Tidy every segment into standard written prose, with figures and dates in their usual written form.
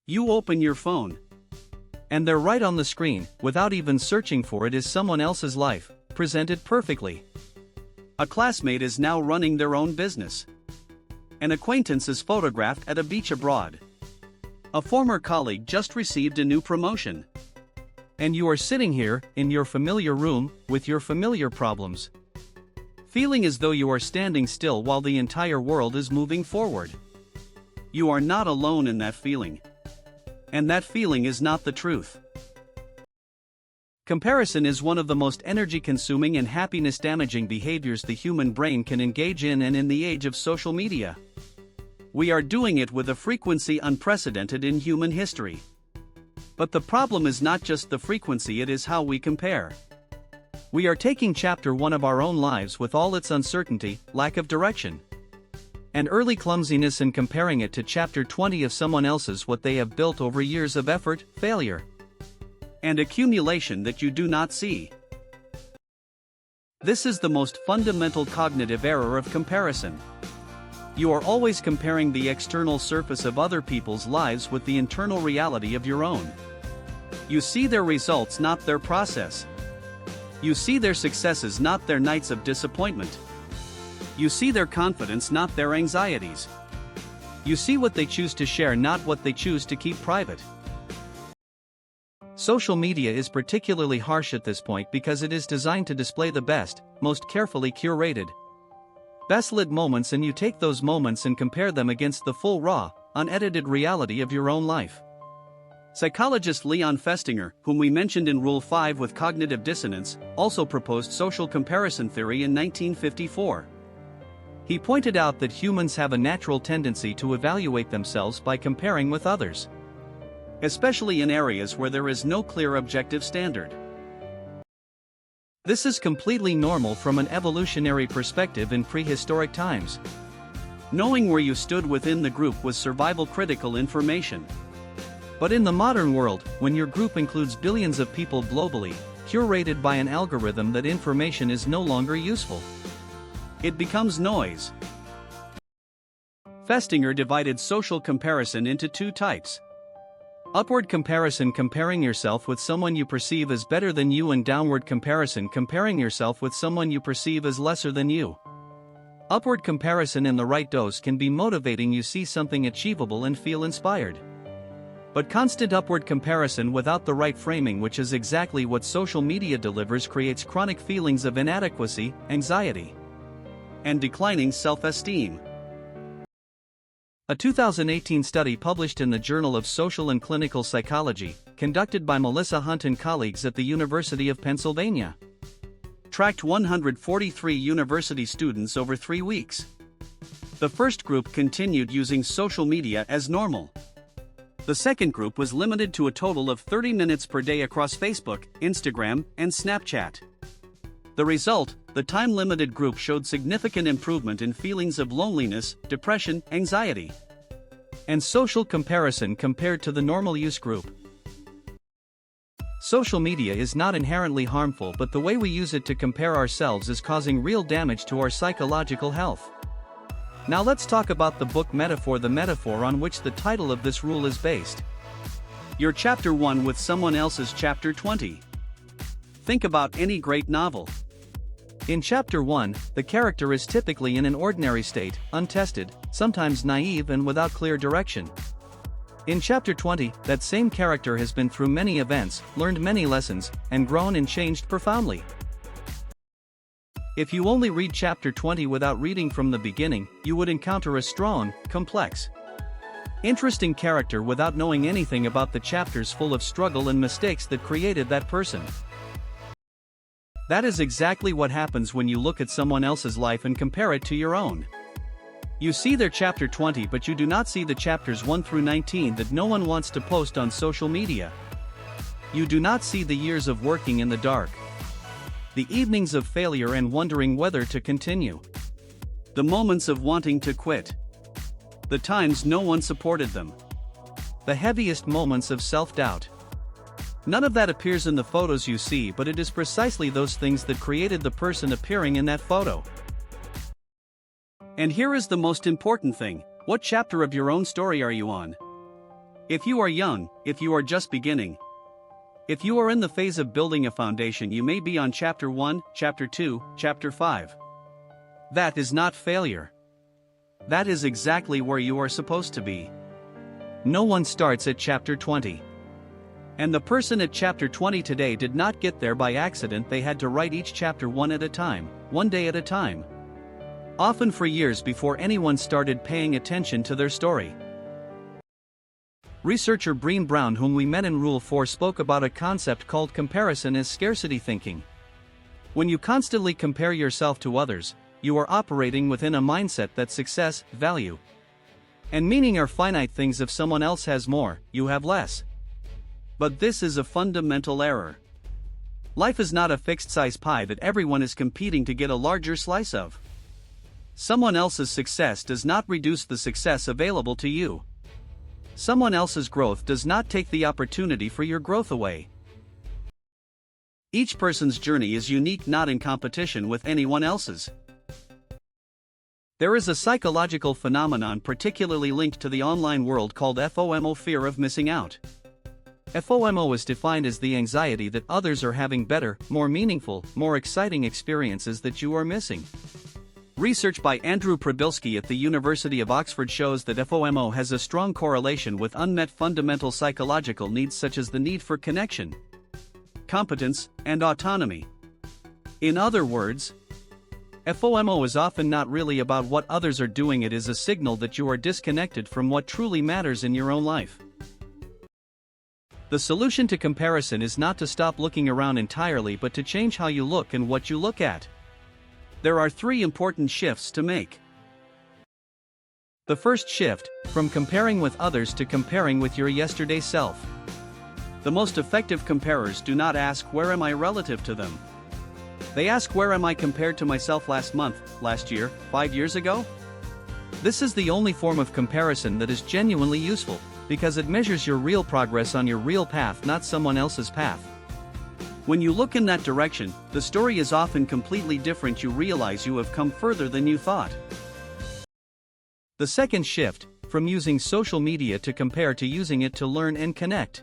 You open your phone, and there right on the screen, without even searching for it, is someone else's life, presented perfectly. A classmate is now running their own business. An acquaintance is photographed at a beach abroad. A former colleague just received a new promotion. And you are sitting here, in your familiar room, with your familiar problems. Feeling as though you are standing still while the entire world is moving forward. You are not alone in that feeling. And that feeling is not the truth. Comparison is one of the most energy-consuming and happiness-damaging behaviors the human brain can engage in, and in the age of social media, we are doing it with a frequency unprecedented in human history. But the problem is not just the frequency, it is how we compare. We are taking chapter 1 of our own lives with all its uncertainty, lack of direction, and early clumsiness, and comparing it to chapter 20 of someone else's, what they have built over years of effort, failure, and accumulation that you do not see. This is the most fundamental cognitive error of comparison. You are always comparing the external surface of other people's lives with the internal reality of your own. You see their results, not their process. You see their successes, not their nights of disappointment. You see their confidence, not their anxieties. You see what they choose to share, not what they choose to keep private. Social media is particularly harsh at this point because it is designed to display the best, most carefully curated, best-lit moments, and you take those moments and compare them against the full, raw, unedited reality of your own life. Psychologist Leon Festinger, whom we mentioned in Rule 5 with cognitive dissonance, also proposed social comparison theory in 1954. He pointed out that humans have a natural tendency to evaluate themselves by comparing with others, especially in areas where there is no clear objective standard. This is completely normal from an evolutionary perspective in prehistoric times. Knowing where you stood within the group was survival-critical information. But in the modern world, when your group includes billions of people globally, curated by an algorithm, that information is no longer useful. It becomes noise. Festinger divided social comparison into two types. Upward comparison, comparing yourself with someone you perceive as better than you, and downward comparison, comparing yourself with someone you perceive as lesser than you. Upward comparison in the right dose can be motivating. You see something achievable and feel inspired. But constant upward comparison without the right framing, which is exactly what social media delivers, creates chronic feelings of inadequacy, anxiety, and declining self-esteem. A 2018 study published in the Journal of Social and Clinical Psychology, conducted by Melissa Hunt and colleagues at the University of Pennsylvania, tracked 143 university students over 3 weeks. The first group continued using social media as normal. The second group was limited to a total of 30 minutes per day across Facebook, Instagram, and Snapchat. The result, the time-limited group showed significant improvement in feelings of loneliness, depression, anxiety, and social comparison compared to the normal use group. Social media is not inherently harmful, but the way we use it to compare ourselves is causing real damage to our psychological health. Now let's talk about the book Metaphor, the metaphor on which the title of this rule is based. Your chapter 1 with someone else's chapter 20. Think about any great novel. In chapter 1, the character is typically in an ordinary state, untested, sometimes naive, and without clear direction. In chapter 20, that same character has been through many events, learned many lessons, and grown and changed profoundly. If you only read chapter 20 without reading from the beginning, you would encounter a strong, complex, interesting character without knowing anything about the chapters full of struggle and mistakes that created that person. That is exactly what happens when you look at someone else's life and compare it to your own. You see their chapter 20, but you do not see the chapters 1 through 19 that no one wants to post on social media. You do not see the years of working in the dark, the evenings of failure and wondering whether to continue, the moments of wanting to quit, the times no one supported them, the heaviest moments of self-doubt. None of that appears in the photos you see, but it is precisely those things that created the person appearing in that photo. And here is the most important thing: what chapter of your own story are you on? If you are young, if you are just beginning, if you are in the phase of building a foundation, you may be on chapter 1, chapter 2, chapter 5. That is not failure. That is exactly where you are supposed to be. No one starts at chapter 20. And the person at chapter 20 today did not get there by accident. They had to write each chapter one at a time, one day at a time. Often for years before anyone started paying attention to their story. Researcher Brené Brown, whom we met in Rule 4, spoke about a concept called comparison as scarcity thinking. When you constantly compare yourself to others, you are operating within a mindset that success, value, and meaning are finite things. If someone else has more, you have less. But this is a fundamental error. Life is not a fixed-size pie that everyone is competing to get a larger slice of. Someone else's success does not reduce the success available to you. Someone else's growth does not take the opportunity for your growth away. Each person's journey is unique, not in competition with anyone else's. There is a psychological phenomenon particularly linked to the online world called FOMO, fear of missing out. FOMO is defined as the anxiety that others are having better, more meaningful, more exciting experiences that you are missing. Research by Andrew Przybylski at the University of Oxford shows that FOMO has a strong correlation with unmet fundamental psychological needs such as the need for connection, competence, and autonomy. In other words, FOMO is often not really about what others are doing. It is a signal that you are disconnected from what truly matters in your own life. The solution to comparison is not to stop looking around entirely, but to change how you look and what you look at. There are 3 important shifts to make. The first shift, from comparing with others to comparing with your yesterday self. The most effective comparers do not ask, where am I relative to them? They ask, where am I compared to myself last month, last year, 5 years ago? This is the only form of comparison that is genuinely useful, because it measures your real progress on your real path, not someone else's path. When you look in that direction, the story is often completely different. You realize you have come further than you thought. The second shift, from using social media to compare to using it to learn and connect.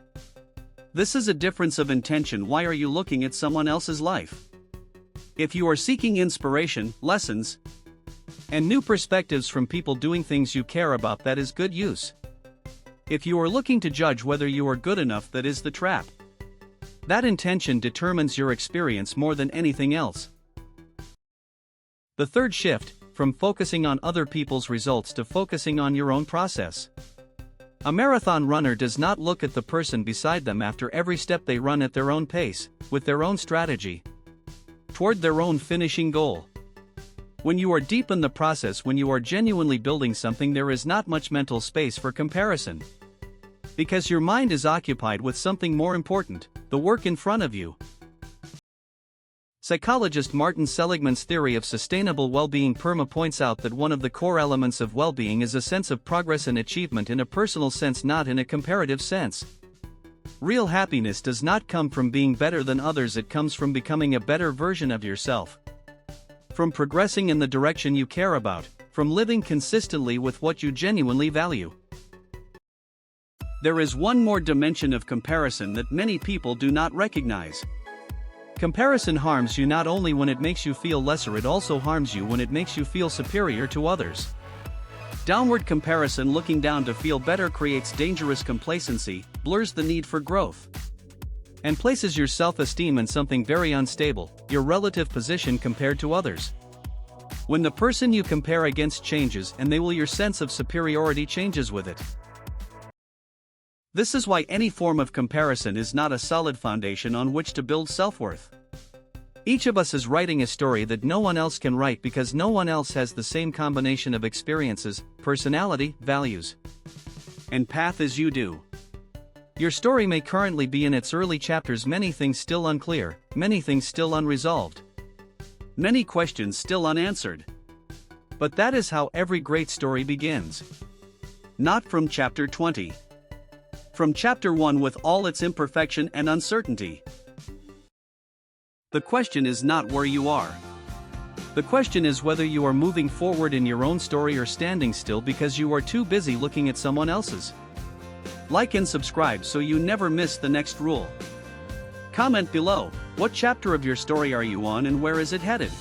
This is a difference of intention. Why are you looking at someone else's life? If you are seeking inspiration, lessons, and new perspectives from people doing things you care about, that is good use. If you are looking to judge whether you are good enough, that is the trap. That intention determines your experience more than anything else. The third shift, from focusing on other people's results to focusing on your own process. A marathon runner does not look at the person beside them after every step. They run at their own pace, with their own strategy, toward their own finishing goal. When you are deep in the process, when you are genuinely building something, there is not much mental space for comparison. Because your mind is occupied with something more important, the work in front of you. Psychologist Martin Seligman's theory of sustainable well-being PERMA points out that one of the core elements of well-being is a sense of progress and achievement in a personal sense, not in a comparative sense. Real happiness does not come from being better than others, it comes from becoming a better version of yourself. From progressing in the direction you care about, from living consistently with what you genuinely value. There is one more dimension of comparison that many people do not recognize. Comparison harms you not only when it makes you feel lesser, it also harms you when it makes you feel superior to others. Downward comparison, looking down to feel better, creates dangerous complacency, blurs the need for growth, and places your self-esteem in something very unstable, your relative position compared to others. When the person you compare against changes, and they will, your sense of superiority changes with it. This is why any form of comparison is not a solid foundation on which to build self-worth. Each of us is writing a story that no one else can write because no one else has the same combination of experiences, personality, values, and path as you do. Your story may currently be in its early chapters, many things still unclear, many things still unresolved, many questions still unanswered. But that is how every great story begins. Not from chapter 20. From chapter 1 with all its imperfection and uncertainty. The question is not where you are. The question is whether you are moving forward in your own story or standing still because you are too busy looking at someone else's. Like and subscribe so you never miss the next rule. Comment below, what chapter of your story are you on and where is it headed?